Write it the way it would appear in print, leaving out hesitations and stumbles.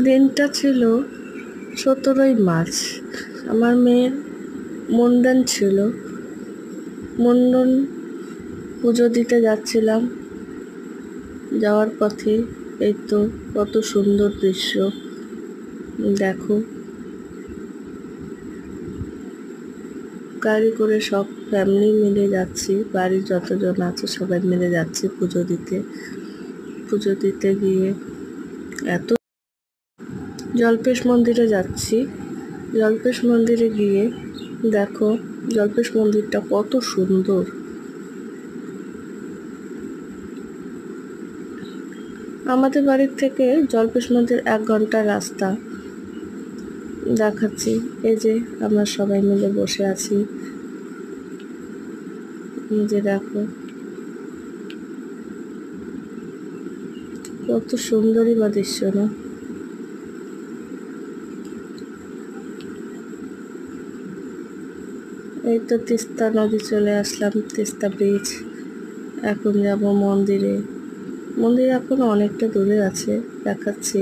দিনটা ছিল 17ই মার্চ। আমার মেয়ের মুন্ডন ছিল। মুন্ডন পুজো দিতে যাচ্ছিলাম। যাওয়ার পথে এই তো কত সুন্দর দৃশ্য দেখো, গাড়ি করে সব ফ্যামিলি মিলে যাচ্ছি, বাড়ির যতজন আছে সবাই মিলে যাচ্ছি পুজো দিতে। পুজো দিতে গিয়ে এত জল্পেশ মন্দিরে যাচ্ছি। জল্পেশ মন্দিরে গিয়ে দেখো জল্পেশ মন্দিরটা কত সুন্দর। আমাদের বাড়ির থেকে জল্পেশ মন্দির 1 ঘন্টার রাস্তা। দেখাচ্ছি, এই যে আমরা সবাই মিলে বসে আছি। এই যে দেখো কত সুন্দরই বা দৃশ্য না। এই তো তিস্তা নদী চলে আসলাম, তিস্তা ব্রিজ। এখন যাব মন্দিরে। মন্দির এখন অনেকটা দূরে আছে, দেখাচ্ছি।